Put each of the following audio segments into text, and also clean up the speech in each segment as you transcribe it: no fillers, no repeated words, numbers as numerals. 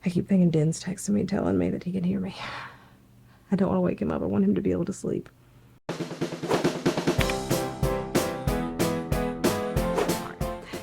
I keep thinking Den's texting me telling me that he can hear me. I don't want to wake him up. I want him to be able to sleep.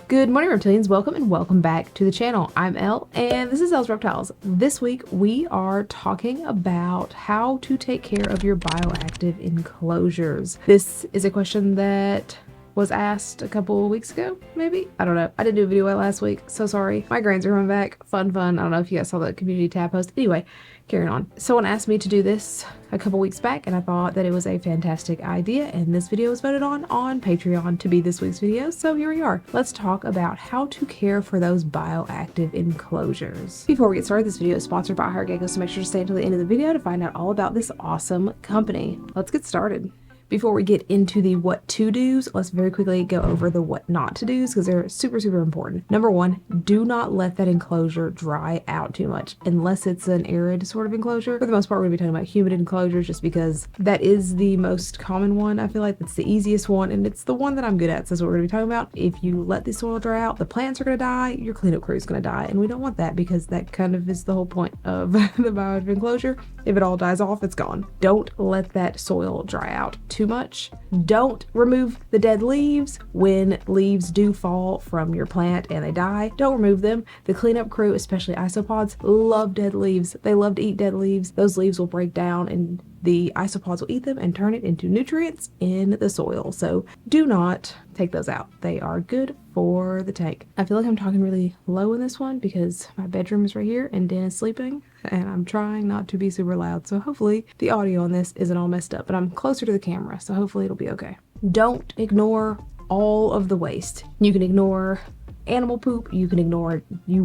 Good morning, Reptilians. Welcome and welcome back to the channel. I'm Elle, and this is Elle's Reptiles. This week, we are talking about how to take care of your bioactive enclosures. This is a question that was asked a couple weeks ago, maybe? I don't know. I didn't do a video last week, so sorry. My grains are coming back. Fun. I don't know if you guys saw the community tab post. Anyway, carrying on. Someone asked me to do this a couple weeks back, and I thought that it was a fantastic idea, and this video was voted on Patreon to be this week's video, so here we are. Let's talk about how to care for those bioactive enclosures. Before we get started, this video is sponsored by HireGecko, so make sure to stay until the end of the video to find out all about this awesome company. Let's get started. Before we get into the what to do's, let's very quickly go over the what not to do's because they're super important. Number one, do not let that enclosure dry out too much unless it's an arid sort of enclosure. For the most part, we're going to be talking about humid enclosures just because that is the most common one. I feel like that's the easiest one and it's the one that I'm good at. So that's what we're going to be talking about. If you let the soil dry out, the plants are going to die, your cleanup crew is going to die, and we don't want that because that kind of is the whole point of the bioactive enclosure. If it all dies off, it's gone. Don't let that soil dry out too much. Don't remove the dead leaves. When leaves do fall from your plant and they die, don't remove them. The cleanup crew, especially isopods, love dead leaves. They love to eat dead leaves. Those leaves will break down and the isopods will eat them and turn it into nutrients in the soil. So do not take those out. They are good for the tank. I feel like I'm talking really low in this one because my bedroom is right here and Den is sleeping and I'm trying not to be super loud. So hopefully the audio on this isn't all messed up, but I'm closer to the camera, so hopefully it'll be okay. Don't ignore all of the waste. You can ignore animal poop, you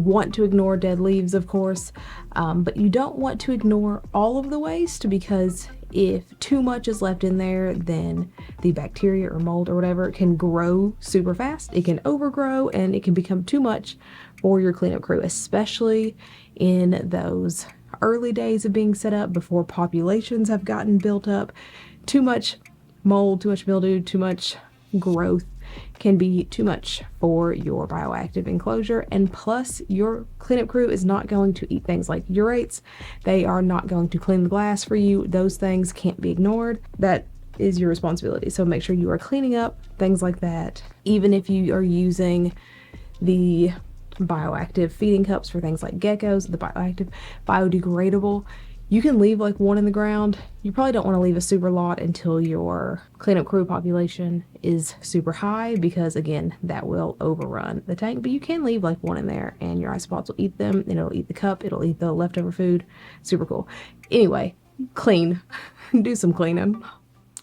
want to ignore dead leaves, of course, but you don't want to ignore all of the waste because if too much is left in there, then the bacteria or mold or whatever can grow super fast. It can overgrow and it can become too much for your cleanup crew, especially in those early days of being set up before populations have gotten built up. Too much mold, too much mildew, too much growth can be too much for your bioactive enclosure, and plus your cleanup crew is not going to eat things like urates. They are not going to clean the glass for you. Those things can't be ignored. That is your responsibility. So make sure you are cleaning up things like that. Even if you are using the bioactive feeding cups for things like geckos, the bioactive biodegradable, you can leave like one in the ground. You probably don't want to leave a super lot until your cleanup crew population is super high because again, that will overrun the tank, but you can leave like one in there and your isopods will eat them and it'll eat the cup, it'll eat the leftover food. Super cool. Anyway, clean. Do some cleaning.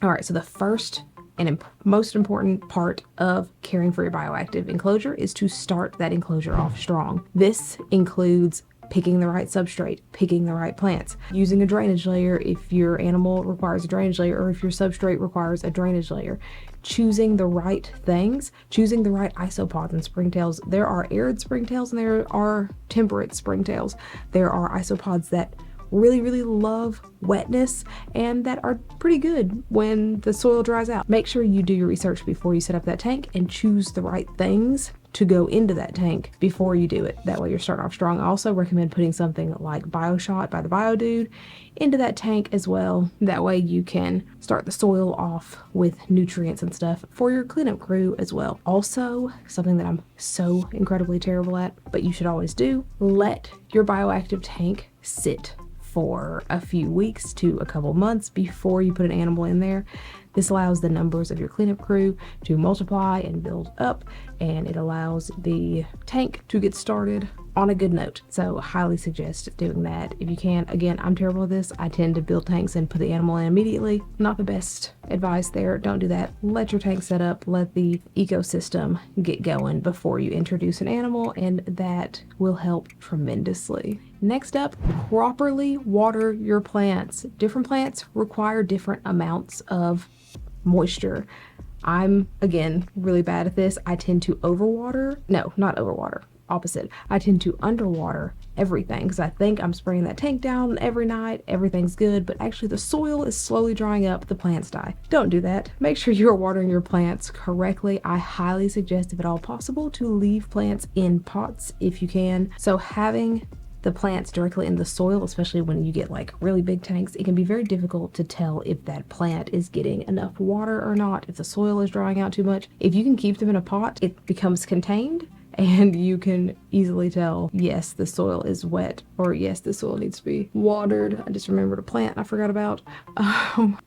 All right, so the first and most important part of caring for your bioactive enclosure is to start that enclosure off strong. This includes picking the right substrate, picking the right plants, using a drainage layer if your animal requires a drainage layer or if your substrate requires a drainage layer, choosing the right things, choosing the right isopods and springtails. There are arid springtails and there are temperate springtails. There are isopods that really love wetness and that are pretty good when the soil dries out. Make sure you do your research before you set up that tank and choose the right things to go into that tank before you do it. That way you're starting off strong. I also recommend putting something like BioShot by the Bio Dude into that tank as well. That way you can start the soil off with nutrients and stuff for your cleanup crew as well. Also, something that I'm so incredibly terrible at, but you should always do, let your bioactive tank sit for a few weeks to a couple months before you put an animal in there. This allows the numbers of your cleanup crew to multiply and build up, and it allows the tank to get started on a good note. So highly suggest doing that if you can. Again, I'm terrible at this. I tend to build tanks and put the animal in immediately. Not the best advice there. Don't do that. Let your tank set up. Let the ecosystem get going before you introduce an animal, and that will help tremendously. Next up, properly water your plants. Different plants require different amounts of moisture. I'm, again, really bad at this. I tend to overwater. No, not overwater. Opposite. I tend to underwater everything because I think I'm spraying that tank down every night, everything's good, but actually the soil is slowly drying up, the plants die. Don't do that. Make sure you are watering your plants correctly. I highly suggest, if at all possible, to leave plants in pots if you can. So having the plants directly in the soil, especially when you get like really big tanks, it can be very difficult to tell if that plant is getting enough water or not, if the soil is drying out too much. If you can keep them in a pot, it becomes contained, and you can easily tell, yes, the soil is wet, or yes, the soil needs to be watered. I just remembered a plant I forgot about.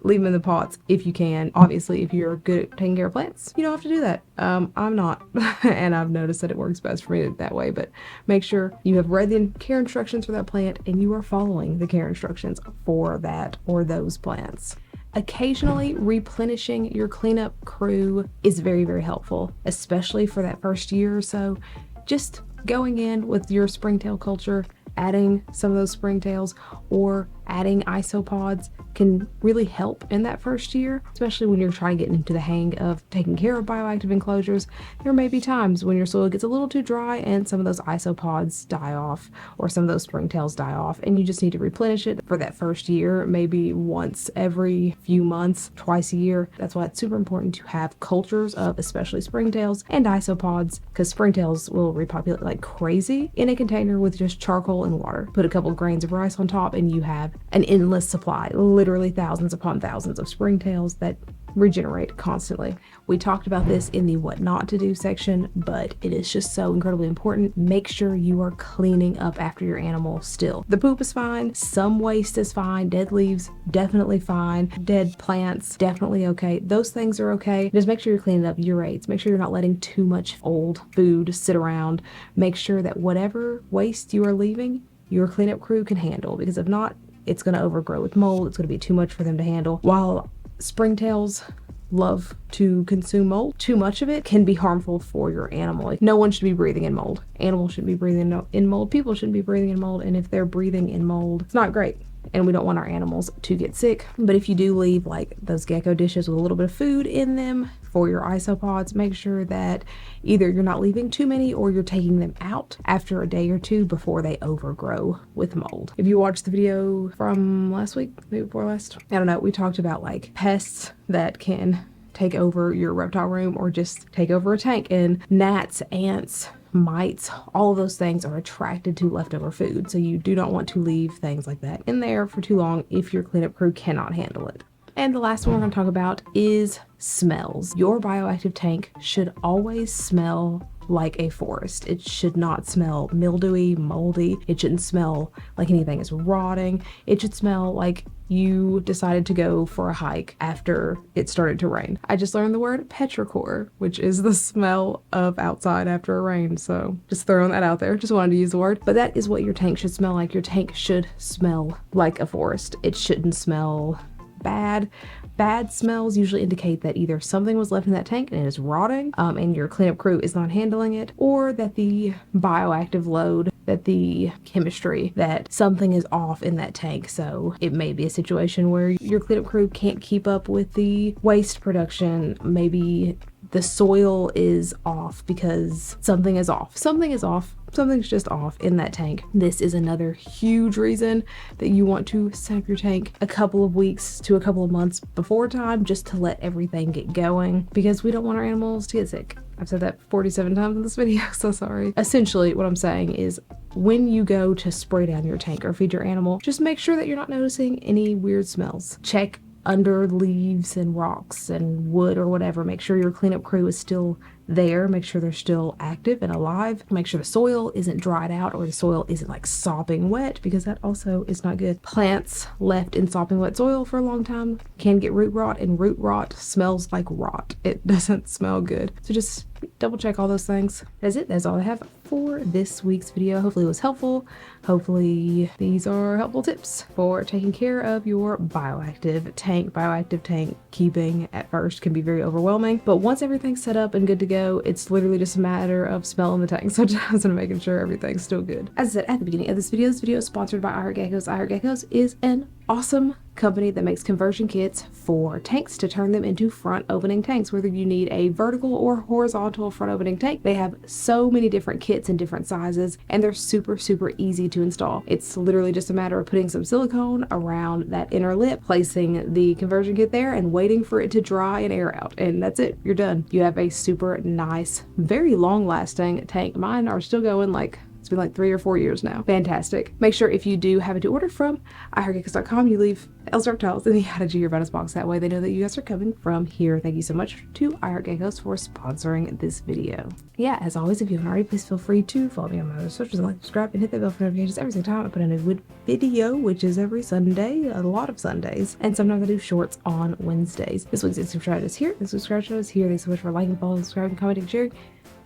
Leave them in the pots if you can. Obviously, if you're good at taking care of plants, you don't have to do that. I'm not, and I've noticed that it works best for me that way, but make sure you have read the care instructions for that plant and you are following the care instructions for that or those plants. Occasionally replenishing your cleanup crew is very, very helpful, especially for that first year or so. Just going in with your springtail culture, adding some of those springtails or adding isopods can really help in that first year, especially when you're trying to get into the hang of taking care of bioactive enclosures. There may be times when your soil gets a little too dry and some of those isopods die off or some of those springtails die off, and you just need to replenish it for that first year, maybe once every few months, twice a year. That's why it's super important to have cultures of especially springtails and isopods, because springtails will repopulate like crazy in a container with just charcoal and water. Put a couple grains of rice on top and you have an endless supply, literally thousands upon thousands of springtails that regenerate constantly. We talked about this in the what not to do section, but it is just so incredibly important. Make sure you are cleaning up after your animal still. The poop is fine, some waste is fine, dead leaves definitely fine, dead plants definitely okay. Those things are okay. Just make sure you're cleaning up urates. Make sure you're not letting too much old food sit around. Make sure that whatever waste you are leaving, your cleanup crew can handle, because if not, it's going to overgrow with mold. It's going to be too much for them to handle. While springtails love to consume mold, too much of it can be harmful for your animal. Like, no one should be breathing in mold. Animals shouldn't be breathing in mold. People shouldn't be breathing in mold. And if they're breathing in mold, it's not great. And we don't want our animals to get sick. But if you do leave like those gecko dishes with a little bit of food in them for your isopods, make sure that either you're not leaving too many or you're taking them out after a day or two before they overgrow with mold. If you watched the video from last week, maybe before last, I don't know, we talked about like pests that can take over your reptile room or just take over a tank, and gnats, ants, mites, all of those things are attracted to leftover food. So you do not want to leave things like that in there for too long if your cleanup crew cannot handle it. And the last one we're going to talk about is smells. Your bioactive tank should always smell like a forest. It should not smell mildewy, moldy. It shouldn't smell like anything is rotting. It should smell like you decided to go for a hike after it started to rain. I just learned the word petrichor, which is the smell of outside after a rain. So just throwing that out there. Just wanted to use the word. But that is what your tank should smell like. Your tank should smell like a forest. It shouldn't smell bad. Bad smells usually indicate that either something was left in that tank and it is rotting, and your cleanup crew is not handling it, or that the bioactive load, that the chemistry, that something is off in that tank. So it may be a situation where your cleanup crew can't keep up with the waste production. Maybe the soil is off because something is off. Something is off. Something's just off in that tank. This is another huge reason that you want to set up your tank a couple of weeks to a couple of months before time, just to let everything get going, because we don't want our animals to get sick. I've said that 47 times in this video, so sorry. Essentially, what I'm saying is when you go to spray down your tank or feed your animal, just make sure that you're not noticing any weird smells. Check under leaves and rocks and wood or whatever. Make sure your cleanup crew is still there. Make sure they're still active and alive. Make sure the soil isn't dried out or the soil isn't like sopping wet, because that also is not good. Plants left in sopping wet soil for a long time can get root rot, and root rot smells like rot. It doesn't smell good. So just double check all those things. That's it. That's all I have for this week's video. Hopefully it was helpful. Hopefully these are helpful tips for taking care of your bioactive tank. Bioactive tank keeping at first can be very overwhelming, but once everything's set up and good to go, it's literally just a matter of smelling the tank sometimes and making sure everything's still good. As I said at the beginning of this video is sponsored by iHeartGeckos. iHeartGeckos is an awesome company that makes conversion kits for tanks to turn them into front opening tanks. Whether you need a vertical or horizontal front opening tank, they have so many different kits in different sizes, and they're super easy to install. It's literally just a matter of putting some silicone around that inner lip, placing the conversion kit there, and waiting for it to dry and air out, and that's it. You're done. You have a super nice, very long lasting tank. Mine are still going like It's been like 3 or 4 years now. Fantastic. Make sure if you do have it to order from iHeartGeckos.com, you leave Elle's Reptiles in the How Did You Hear About Us box. That way they know that you guys are coming from here. Thank you so much to iHeartGeckos for sponsoring this video. Yeah, as always, if you haven't already, please feel free to follow me on my other socials and like, subscribe, and hit that bell for notifications every single time I put in a new video, which is every Sunday, a lot of Sundays. And sometimes I do shorts on Wednesdays. This week's Instagram shout out is here. This week's shout out is here. Thanks so much for liking, following, subscribing, commenting, sharing,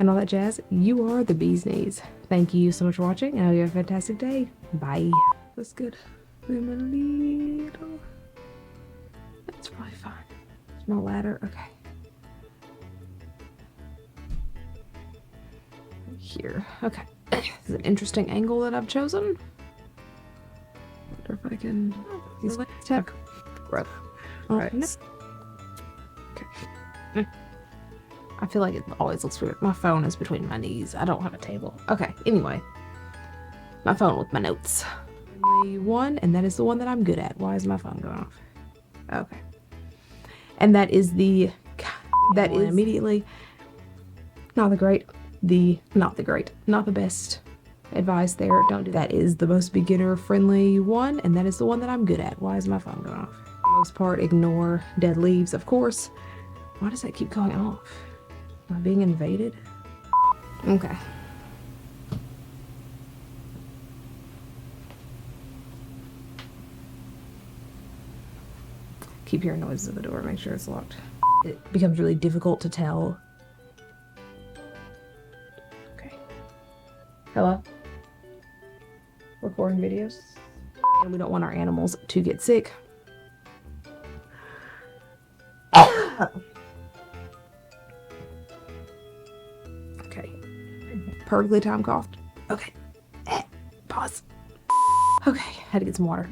and all that jazz. You are the bee's knees. Thank you so much for watching, and I hope you have a fantastic day. Bye. That's good. Zoom in a little. That's probably fine. There's no ladder. Okay. Here. Okay. This is an interesting angle that I've chosen. Wonder if I can use tech. Right. Alright. Okay. I feel like it always looks weird. My phone is between my knees. I don't have a table. Okay, anyway. My phone with my notes. Only one, and that is the one that I'm good at. Why is my phone going off? Okay. And that is the... That is immediately... Not the best advice there. Don't do that. That is the most beginner-friendly one, and that is the one that I'm good at. Why is my phone going off? For the most part, ignore dead leaves, of course. Why does that keep going off? Am I being invaded? Okay. Keep hearing noises at the door. Make sure it's locked. It becomes really difficult to tell. Okay. Hello? Recording videos. And we don't want our animals to get sick. Okay. Perfectly time coughed. Okay. Pause. Okay, had to get some water.